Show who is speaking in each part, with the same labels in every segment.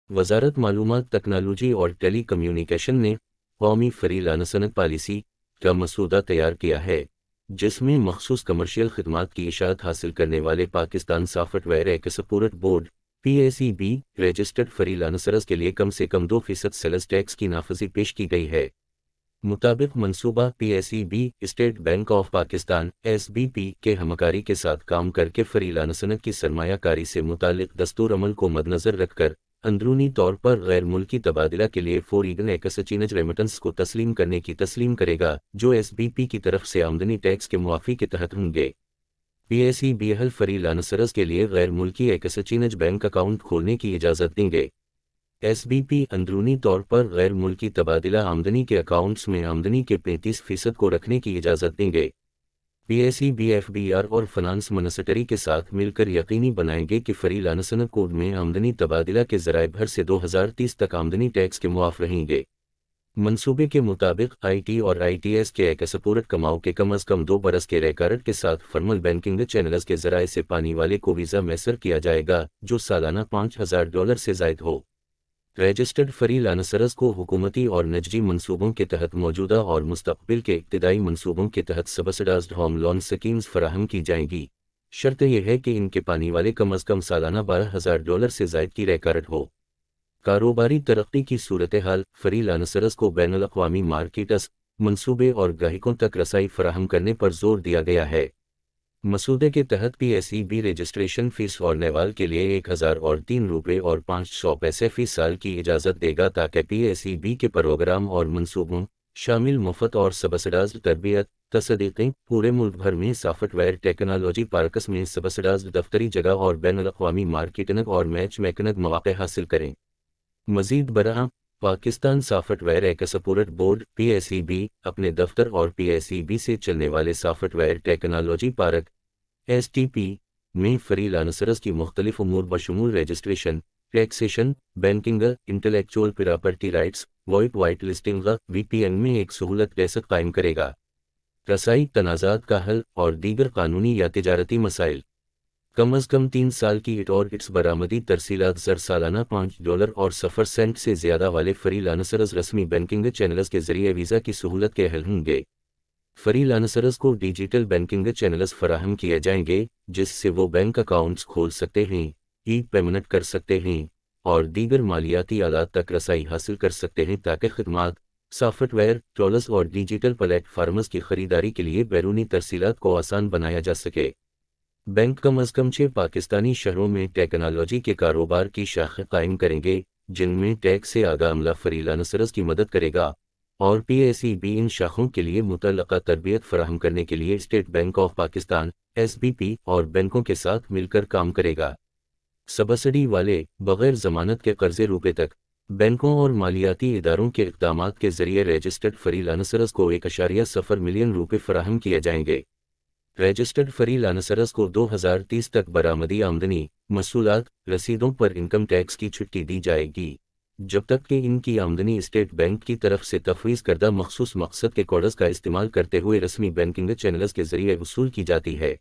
Speaker 1: वजारत मालूमात टेक्नोलॉजी और tele communication ने कौमी फ्रीलांसर सनद पॉलिसी का मसूदा तैयार किया है, जिसमें मखसूस कमर्शियल खदमात की इशाअत हासिल करने वाले Pakistan software export board (PACB) registered freelancers के लिए कम से कम 2% सेल्स टैक्स की नाफिज़ी पेश की गई है। मुताबिक मंसूबा PACB state bank of Pakistan (SBP) के हमकारी के साथ काम करके फ्रीलांसर की सरमायाकारी से मुतालिक दस्तूर अमल को मद्देनजर रखकर अंदरूनी तौर पर गैर मुल्की तबादला के लिए फॉरेन एक्सचेंज रेमिटेंस को तस्लीम करने की तस्लीम करेगा, जो SBP की तरफ से आमदनी टैक्स के मुआफ़ी के तहत होंगे। PACB हल फ्रीलांसर्स के लिए गैर मुल्की एक्सचेंज बैंक अकाउंट खोलने की इजाज़त देंगे। SBP अंदरूनी तौर पर गैर मुल्की तबादला आमदनी के अकाउंट्स में आमदनी के 35% को रखने की इजाज़त देंगे। PACB FBR और फाइनेंस मिनिस्ट्री के साथ मिलकर यकीनी बनाएंगे कि फ्रीलांसर कोड में आमदनी तबादला के ज़राए भर से 2030 तक आमदनी टैक्स के मुआफ़ रहेंगे। मंसूबे के मुताबिक IT और ITS के एक्सपोर्ट कमाओ के कम अज़ कम 2 बरस के रिकॉर्ड के साथ फॉर्मल बैंकिंग चैनल्स के ज़राए से पानी वाले को वीज़ा मैसर किया जाएगा, जो सालाना $5000 से ज़ायद हो। रजिस्टर्ड फ्रीलांसर्स को हुकूमती और निजी मंसूबों के तहत मौजूदा और मुस्तक़बिल के इब्तिदाई मंसूबों के तहत सब्सिडाइज्ड होम लोन स्कीम्स फराहम की जाएंगी। शर्त यह है कि इनके पानी वाले कम अज़ कम सालाना $12000 से ज़ायद की रिकॉर्ड हो। कारोबारी तरक्की की सूरत हाल फ्रीलांसर्स को बैनुल अक़वामी मार्केट्स, मंसूबे और ग्राहकों तक रसाई फराहम करने पर जोर दिया गया है। मसूदे के तहत PACB रजिस्ट्रेशन फीस और नेवाल के लिए 1003 रुपये और 500 पैसे फी साल की इजाज़त देगा, ताकि PACB के प्रोग्राम और मंसूबों शामिल मुफ्त और सब्सिडाइज्ड तरबियत तस्दीक़ें पूरे मुल्क भर में सॉफ्टवेयर टेक्नोलॉजी पार्कस में सब्सिडाइज्ड दफ्तरी जगह और बैनुल अक़वामी मार्केटिंग और मैच मेकिंग मौक़े हासिल करें। मज़ीद बरआं Pakistan software export board PACB अपने दफ्तर और PACB से चलने वाले सॉफ्टवेयर टेक्नोलॉजी पार्क STP में फ्रीलांसर्स की मुख्तलिफ उमूर बशमूल registration, taxation, banking, intellectual property rights, VoIP white listing, VPN में एक सहूलत डेस्क कायम करेगा। रसाई तनाज़ात का हल और दीगर कानूनी या तिजारती मसाइल। कम अज़ कम 3 साल की इट और इट्स बरामदी तरसीलात ज़र सालाना $5 और 0 से ज़्यादा वाले फ्रीलांसर्स रस्मी बैंकिंग चैनल्स के ज़रिए वीज़ा की सहूलत के अहल होंगे। फ्रीलांसर्स को डिजिटल बैंकिंग चैनल्स फराहम किए जाएंगे, जिससे वो बैंक अकाउंट्स खोल सकते हैं, पेमेंट कर सकते हैं और दीगर मालियाती आलात तक रसाई हासिल कर सकते हैं, ताकि खदमात, सॉफ्टवेयर, टूल्स और डिजिटल प्लेटफार्म्स की खरीदारी के लिए बैरूनी तरसीलात को आसान बनाया जा सके। बैंक कम अज़ कम 6 पाकिस्तानी शहरों में टेक्नोलॉजी के कारोबार की शाखें कायम करेंगे, जिनमें टैक्स से आगाह अमला फ्रीलांसर्स की मदद करेगा, और PACB इन शाखों के लिए मुतल्लका तरबियत फराहम करने के लिए state bank of Pakistan SBP और बैंकों के साथ मिलकर काम करेगा। सब्सिडी वाले बग़ैर ज़मानत के कर्ज़े रुपए तक बैंकों और मालियाती इदारों के इक़दामात के ज़रिए रजिस्टर्ड फ्रीलांसर्स को 1.0 मिलियन रुपये फराहम किए जाएंगे। रजिस्टर्ड फ्रीलांसर्स को 2030 तक बरामदी आमदनी मसूलात रसीदों पर इनकम टैक्स की छुट्टी दी जाएगी, जब तक कि इनकी आमदनी स्टेट बैंक की तरफ से तफवीज़ करदा मखसूस मकसद के कोड्स का इस्तेमाल करते हुए रस्मी बैंकिंग चैनल्स के ज़रिए वसूल की जाती है।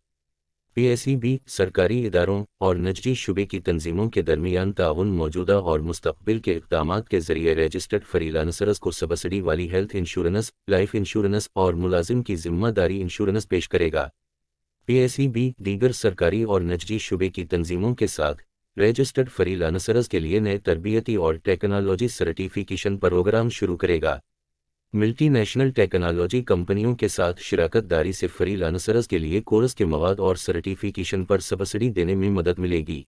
Speaker 1: PACB सरकारी इदारों और निजी शुबे की तंजीमों के दरमियान ताउन मौजूदा और मुस्तक़बिल के इक़दामात के ज़रिए रजिस्टर्ड फ्रीलांसर्स को सब्सिडी वाली हेल्थ इंश्योरेंस, लाइफ इंश्योरेंस और मुलाजिम की ज़िम्मेदारी इंश्योरेंस पेश करेगा। PACB दीगर सरकारी और निजी शुबे की तंजीमों के साथ रजिस्टर्ड फ्रीलांसर्स के लिए नए तरबियती और टेक्नोलॉजी सर्टिफिकेशन प्रोग्राम शुरू करेगा। मल्टी नेशनल टेक्नोलॉजी कंपनियों के साथ शराकत दारी से फ्रीलांसर्स के लिए कोर्स के मवाद और सर्टिफिकेशन पर सब्सिडी देने में मदद मिलेगी।